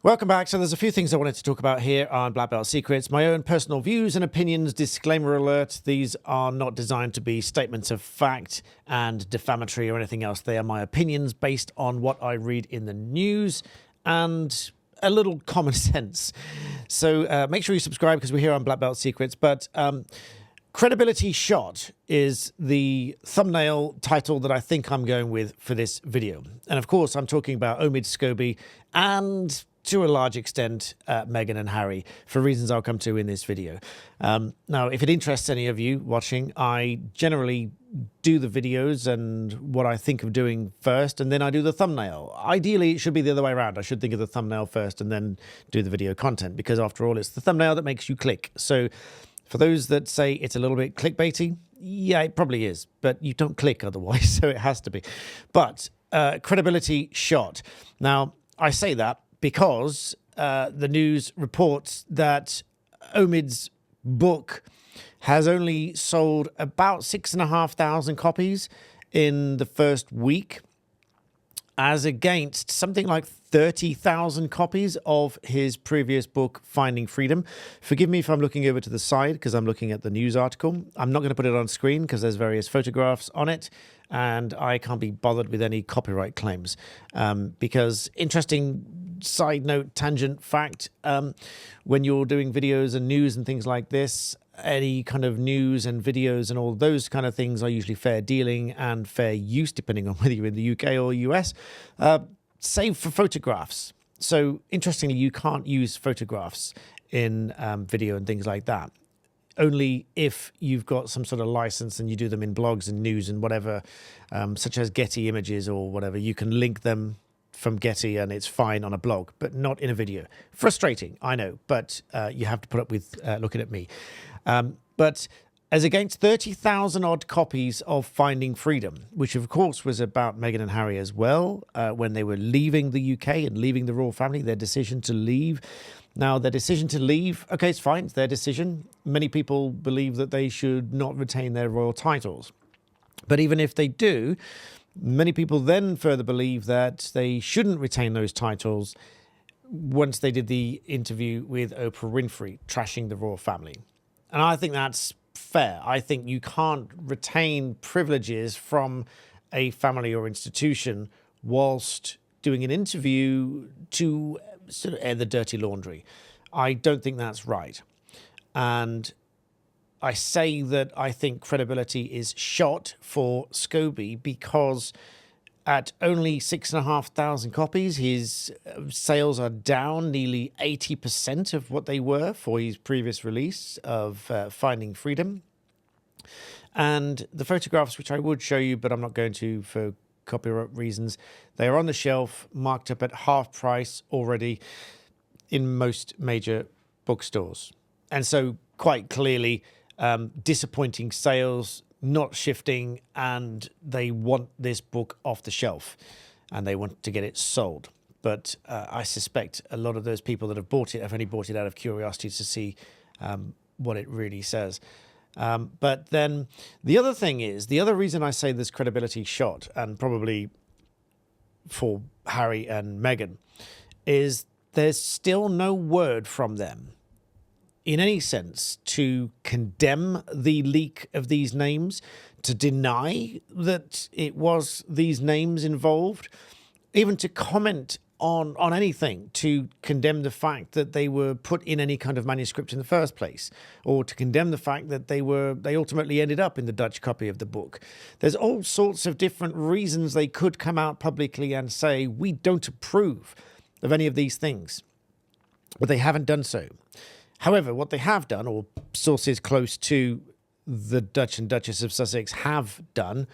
Welcome back. So there's a few things I wanted to talk about here on Black Belt Secrets. My own personal views and opinions. Disclaimer alert. These are not designed to be statements of fact and defamatory or anything else. They are my opinions based on what I read in the news and a little common sense. So make sure you subscribe because we're here on Black Belt Secrets. But credibility shot is the thumbnail title that I think I'm going with for this video. And of course, I'm talking about Omid Scobie and to a large extent, Meghan and Harry, for reasons I'll come to in this video. Now, if it interests any of you watching, I generally do the videos and what I think of doing first, and then I do the thumbnail. Ideally, it should be the other way around. I should think of the thumbnail first and then do the video content, because after all, it's the thumbnail that makes you click. So for those that say it's a little bit clickbaity, yeah, it probably is, but you don't click otherwise, so it has to be. But credibility shot. Now, I say that because the news reports that Omid's book has only sold about 6,500 copies in the first week, as against something like 30,000 copies of his previous book, Finding Freedom. Forgive me if I'm looking over to the side because I'm looking at the news article. I'm not going to put it on screen because there's various photographs on it, and I can't be bothered with any copyright claims. Because interesting side note, tangent fact, when you're doing videos and news and things like this, any kind of news and videos and all those kind of things are usually fair dealing and fair use, depending on whether you're in the UK or US, save for photographs. So interestingly, you can't use photographs in video and things like that. Only if you've got some sort of license and you do them in blogs and news and whatever, such as Getty Images or whatever, you can link them from Getty and it's fine on a blog, but not in a video. Frustrating, I know, but you have to put up with looking at me. But as against 30,000 odd copies of Finding Freedom, which of course was about Meghan and Harry as well, when they were leaving the UK and leaving the royal family, their decision to leave. Now, their decision to leave, okay, it's fine, it's their decision. Many people believe that they should not retain their royal titles. But even if they do, many people then further believe that they shouldn't retain those titles once they did the interview with Oprah Winfrey, trashing the royal family. And I think that's fair. I think you can't retain privileges from a family or institution whilst doing an interview to sort of air the dirty laundry. I don't think that's right. And I say that I think credibility is shot for Scobie because at only 6,500 copies, his sales are down nearly 80% of what they were for his previous release of Finding Freedom. And the photographs, which I would show you, but I'm not going to for copyright reasons, they are on the shelf, marked up at half price already in most major bookstores. And so quite clearly, disappointing sales, not shifting, and they want this book off the shelf and they want to get it sold. But I suspect a lot of those people that have bought it have only bought it out of curiosity to see what it really says. But then the other thing is, the other reason I say this credibility shot, and probably for Harry and Meghan, is there's still no word from them in any sense to condemn the leak of these names, to deny that it was these names involved, even to comment on anything, to condemn the fact that they were put in any kind of manuscript in the first place, or to condemn the fact that they ultimately ended up in the Dutch copy of the book. There's all sorts of different reasons they could come out publicly and say, we don't approve of any of these things, but they haven't done so. However, what they have done, or sources close to the Dutch and Duchess of Sussex have done,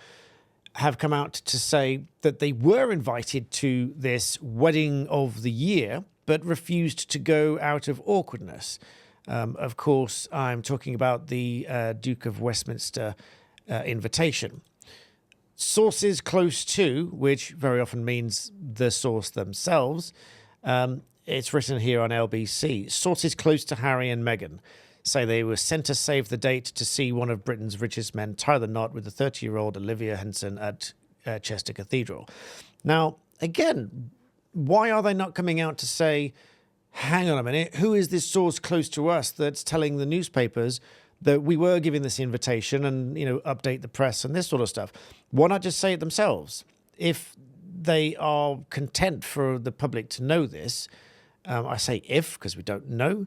have come out to say that they were invited to this wedding of the year, but refused to go out of awkwardness. Of course, I'm talking about the Duke of Westminster invitation. Sources close to, which very often means the source themselves, it's written here on LBC. Sources close to Harry and Meghan say they were sent to save the date to see one of Britain's richest men tie the knot with the 30-year-old Olivia Henson at Chester Cathedral. Now, again, why are they not coming out to say hang on a minute, who is this source close to us that's telling the newspapers that we were giving this invitation and, update the press and this sort of stuff? Why not just say it themselves? If they are content for the public to know this, I say if, because we don't know,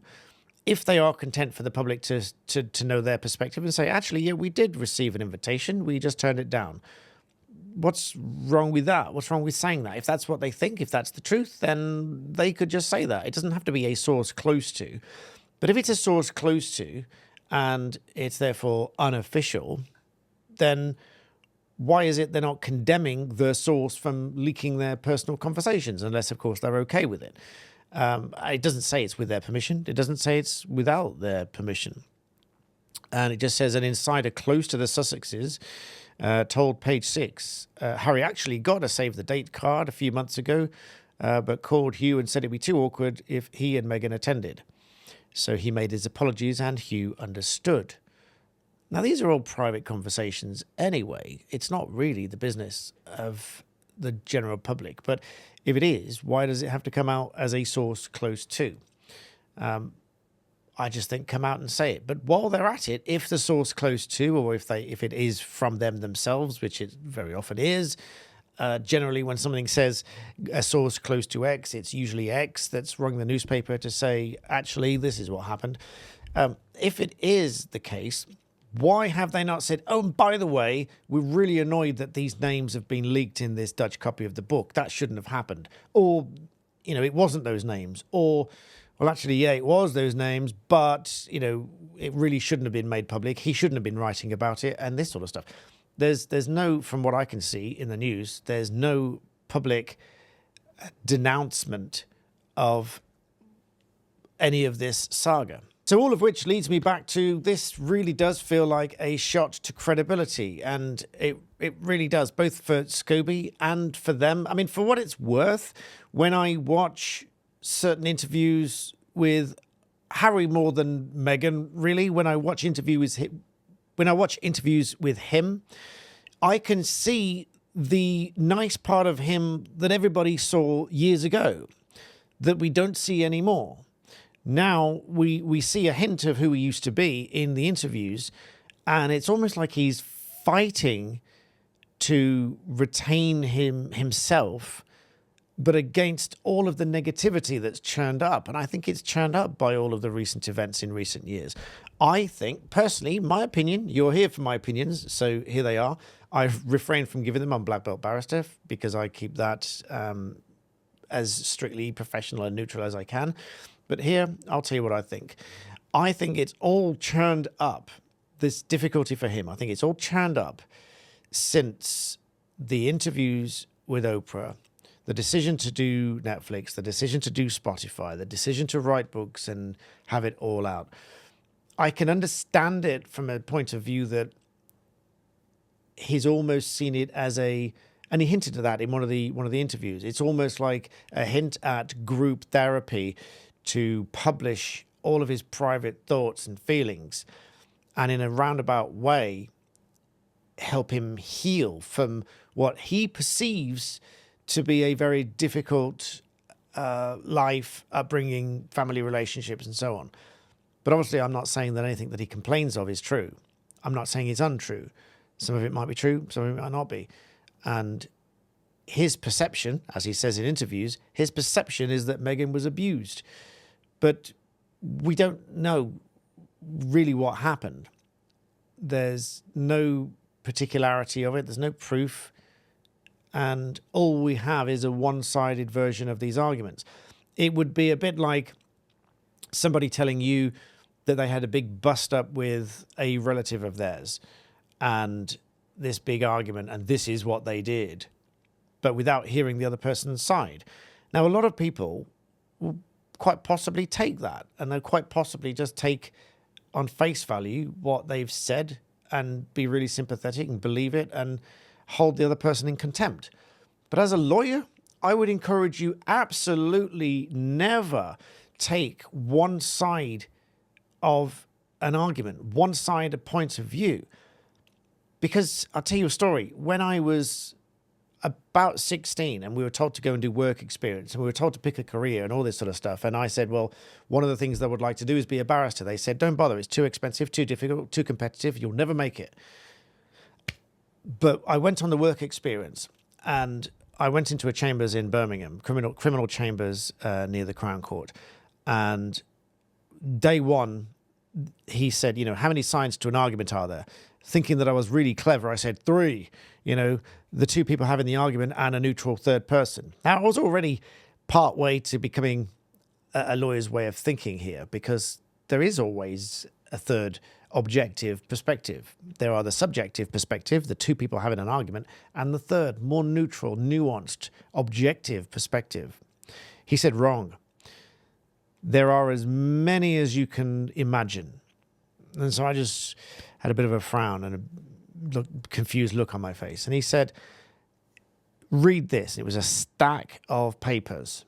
if they are content for the public to know their perspective and say, actually, yeah, we did receive an invitation, we just turned it down. What's wrong with that? What's wrong with saying that? If that's what they think, if that's the truth, then they could just say that. It doesn't have to be a source close to. But if it's a source close to and it's therefore unofficial, then why is it they're not condemning the source from leaking their personal conversations, unless, of course, they're okay with it? It doesn't say it's with their permission. It doesn't say it's without their permission. And it just says an insider close to the Sussexes told Page 6, Harry actually got a save the date card a few months ago, but called Hugh and said it'd be too awkward if he and Meghan attended. So he made his apologies and Hugh understood. Now, these are all private conversations anyway. It's not really the business of the general public. But if it is, why does it have to come out as a source close to? I just think come out and say it. But while they're at it, if the source close to, or if it is from them themselves, which it very often is, generally when something says a source close to X, it's usually X that's rung the newspaper to say, actually, this is what happened. If it is the case, why have they not said, oh, and by the way, we're really annoyed that these names have been leaked in this Dutch copy of the book. That shouldn't have happened. Or, it wasn't those names. Or, well, actually, yeah, it was those names, but, it really shouldn't have been made public. He shouldn't have been writing about it and this sort of stuff. There's no, from what I can see in the news, there's no public denouncement of any of this saga. So all of which leads me back to this really does feel like a shot to credibility. And it really does, both for Scobie and for them. I mean, for what it's worth, when I watch certain interviews with Harry more than Meghan, really, when I watch interviews with him, I can see the nice part of him that everybody saw years ago that we don't see anymore. Now we see a hint of who he used to be in the interviews, and it's almost like he's fighting to retain himself, but against all of the negativity that's churned up. And I think it's churned up by all of the recent events in recent years. I think, personally, my opinion, you're here for my opinions, so here they are. I've refrained from giving them on Black Belt Barrister because I keep that as strictly professional and neutral as I can. But here, I'll tell you what I think. I think it's all churned up, this difficulty for him. I think it's all churned up since the interviews with Oprah, the decision to do Netflix, the decision to do Spotify, the decision to write books and have it all out. I can understand it from a point of view that he's almost seen it as and he hinted at that in one of the interviews. It's almost like a hint at group therapy to publish all of his private thoughts and feelings, and in a roundabout way help him heal from what he perceives to be a very difficult life, upbringing, family relationships, and so on. But obviously I'm not saying that anything that he complains of is true. I'm not saying it's untrue. Some of it might be true, some of it might not be. And his perception, as he says in interviews, his perception is that Meghan was abused. But we don't know really what happened. There's no particularity of it. There's no proof. And all we have is a one-sided version of these arguments. It would be a bit like somebody telling you that they had a big bust-up with a relative of theirs and this big argument, and this is what they did, but without hearing the other person's side. Now, a lot of people will quite possibly take that, and they'll quite possibly just take on face value what they've said and be really sympathetic and believe it and hold the other person in contempt. But as a lawyer, I would encourage you absolutely never take one side of an argument, one side of point of view. Because I'll tell you a story. When I was about 16 and we were told to go and do work experience and we were told to pick a career and all this sort of stuff. And I said, well, one of the things I would like to do is be a barrister. They said, don't bother. It's too expensive, too difficult, too competitive. You'll never make it. But I went on the work experience and I went into a chambers in Birmingham, criminal chambers near the Crown Court. And day one, he said, how many sides to an argument are there? Thinking that I was really clever, I said 3, the 2 people having the argument and a neutral third person. Now, I was already part way to becoming a lawyer's way of thinking here, because there is always a third objective perspective. There are the subjective perspective, the 2 people having an argument, and the third, more neutral, nuanced, objective perspective. He said wrong. There are as many as you can imagine. And so I just had a bit of a frown and a confused look on my face. And he said, read this. It was a stack of papers.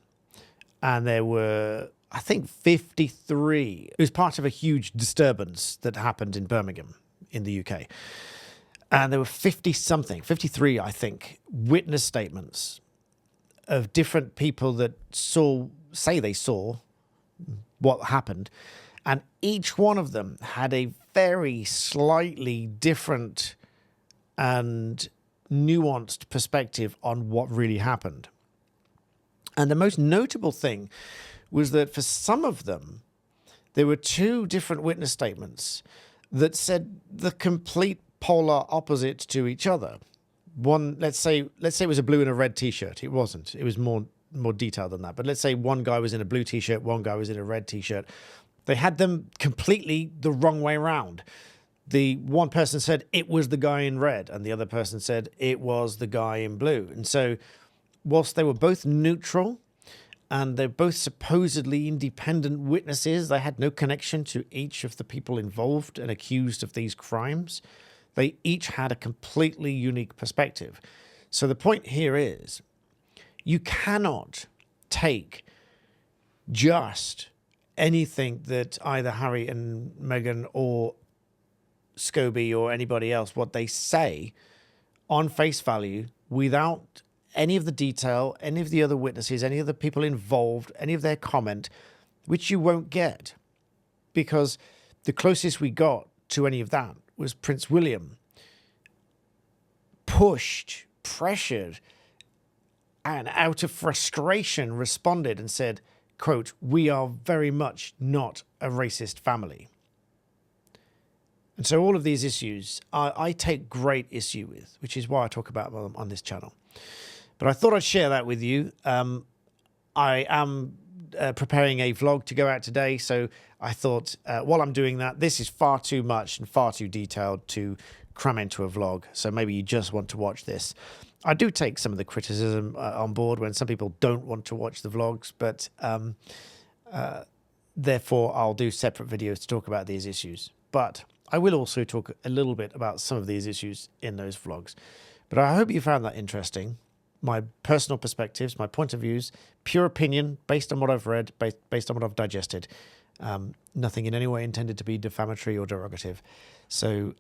And there were, I think, 53. It was part of a huge disturbance that happened in Birmingham in the UK. And there were 50-something, 53, I think, witness statements of different people that say they saw what happened. And each one of them had a very slightly different and nuanced perspective on what really happened. And the most notable thing was that for some of them, there were 2 different witness statements that said the complete polar opposite to each other. One, let's say it was a blue and a red T-shirt. It wasn't. It was more detailed than that. But let's say one guy was in a blue T-shirt, one guy was in a red T-shirt. They had them completely the wrong way around. The one person said it was the guy in red, and the other person said it was the guy in blue. And so whilst they were both neutral and they're both supposedly independent witnesses, they had no connection to each of the people involved and accused of these crimes. They each had a completely unique perspective. So the point here is, you cannot take just anything that either Harry and Meghan or Scobie or anybody else, what they say on face value without any of the detail, any of the other witnesses, any of the people involved, any of their comment, which you won't get. Because the closest we got to any of that was Prince William pushed, pressured, and out of frustration responded and said, quote, "We are very much not a racist family." And so all of these issues I take great issue with, which is why I talk about them on this channel. But I thought I'd share that with you. I am preparing a vlog to go out today, so I thought while I'm doing that, this is far too much and far too detailed to cram into a vlog, so maybe you just want to watch this. I do take some of the criticism on board when some people don't want to watch the vlogs, but therefore I'll do separate videos to talk about these issues. But I will also talk a little bit about some of these issues in those vlogs. But I hope you found that interesting. My personal perspectives, my point of views, pure opinion based on what I've read, based on what I've digested. Nothing in any way intended to be defamatory or derogative. So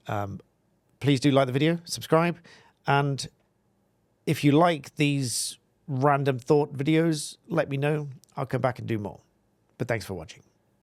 please do like the video, subscribe, and if you like these random thought videos, let me know. I'll come back and do more. But thanks for watching.